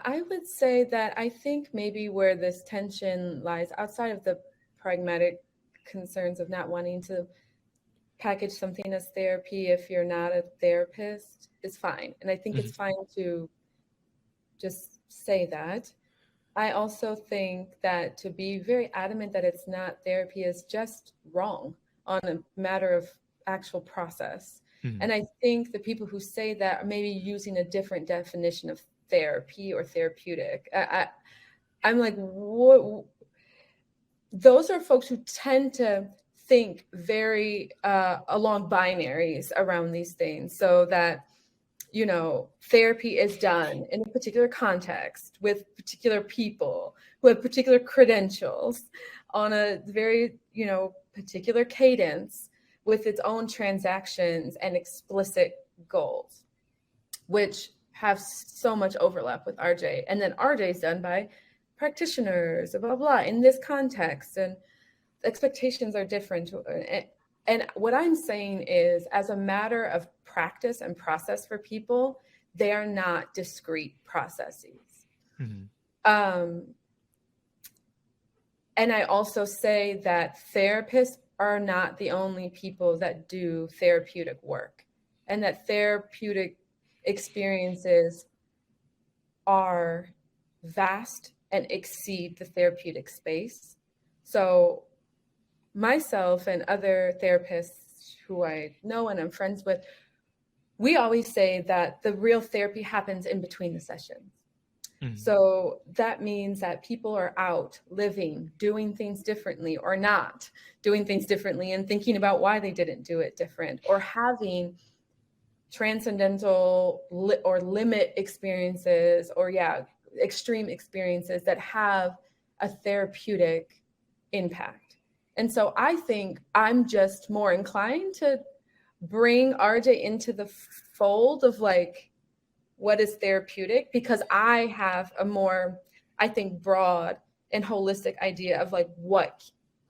I would say that I think maybe where this tension lies outside of the pragmatic concerns of not wanting to package something as therapy if you're not a therapist is fine. And I think it's fine to just say that. I also think that to be very adamant that it's not therapy is just wrong on a matter of actual process. And I think the people who say that are maybe using a different definition of therapy or therapeutic. I'm like, what? Those are folks who tend to think very along binaries around these things, so that, you know, therapy is done in a particular context with particular people who have particular credentials on a very, you know, particular cadence with its own transactions and explicit goals, which have so much overlap with RJ. And then RJ is done by practitioners, blah, blah, in this context. And expectations are different. And what I'm saying is, as a matter of practice and process for people, they are not discrete processes. And I also say that therapists are not the only people that do therapeutic work, and that therapeutic experiences are vast and exceed the therapeutic space. So myself and other therapists who I know and I'm friends with, we always say that the real therapy happens in between the sessions. So that means that people are out living, doing things differently or not doing things differently, and thinking about why they didn't do it different, or having transcendental or limit experiences, or extreme experiences that have a therapeutic impact. And so I think I'm just more inclined to bring RJ into the fold of like, what is therapeutic? Because I have a more, I think, broad and holistic idea of like what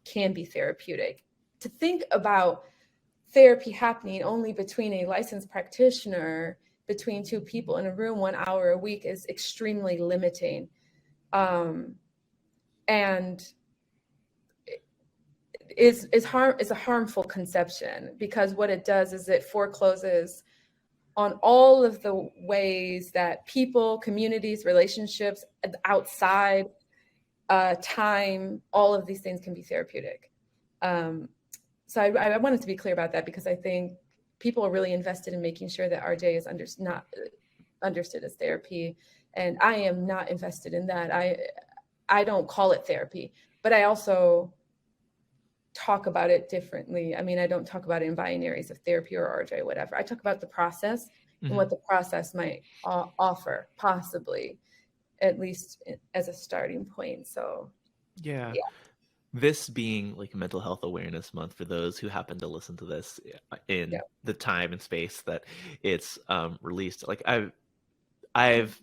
can be therapeutic. To think about therapy happening only between a licensed practitioner, between two people in a room 1 hour a week, is extremely limiting. And is a harmful conception, because what it does is it forecloses on all of the ways that people, communities, relationships, outside, time, all of these things can be therapeutic. So I wanted to be clear about that, because I think people are really invested in making sure that RJ is not understood as therapy. And I am not invested in that. I don't call it therapy, but I also talk about it differently. I mean, I don't talk about it in binaries of therapy or RJ, whatever. I talk about the process and what the process might offer, possibly, at least as a starting point. So, yeah. This being like Mental Health Awareness Month, for those who happen to listen to this in the time and space that it's released, like I've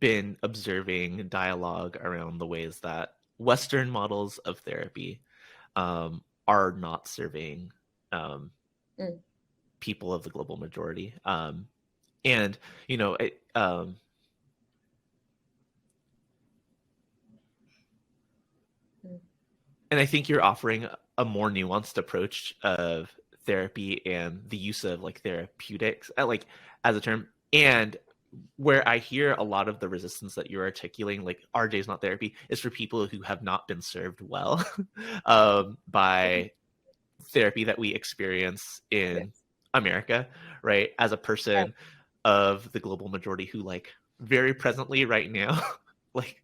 been observing dialogue around the ways that Western models of therapy are not serving people of the global majority. And, you know, and I think you're offering a more nuanced approach of therapy and the use of like therapeutics, like as a term. And where I hear a lot of the resistance that you're articulating, like RJ is not therapy, is for people who have not been served well by therapy that we experience in America, right? As a person of the global majority who like very presently right now, like,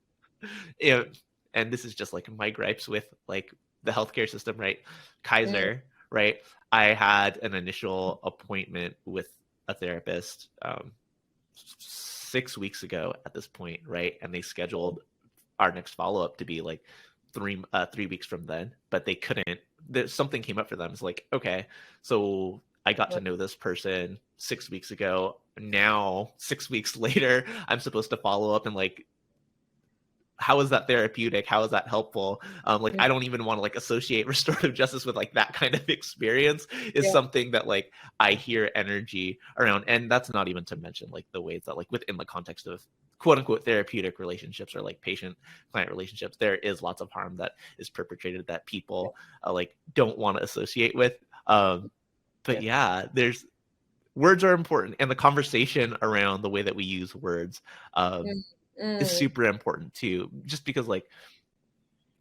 and this is just like my gripes with like the healthcare system, right? Kaiser, right? I had an initial appointment with a therapist 6 weeks ago at this point, right? And they scheduled our next follow-up to be like 3 weeks from then, but they couldn't. Something came up for them. It's like, okay, so I got to know this person 6 weeks ago. Now, 6 weeks later, I'm supposed to follow up and like, how is that therapeutic? How is that helpful? Like, I don't even want to like associate restorative justice with like that kind of experience is something that like I hear energy around. And that's not even to mention like the ways that like within the context of quote unquote therapeutic relationships or like patient client relationships, there is lots of harm that is perpetrated that people like don't want to associate with. But yeah, there's words are important, and the conversation around the way that we use words is super important too, just because like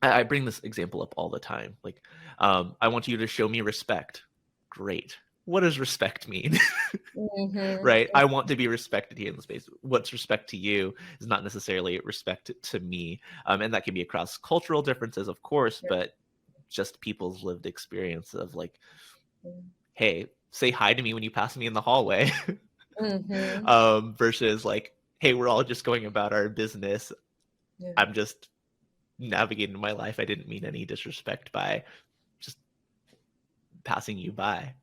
I bring this example up all the time. Like, I want you to show me respect. Great. What does respect mean? Right? I want to be respected here in the space. What's respect to you is not necessarily respect to me. And that can be across cultural differences, of course, but just people's lived experience of like, hey, say hi to me when you pass me in the hallway. Versus like, hey, we're all just going about our business. I'm just navigating my life. I didn't mean any disrespect by just passing you by.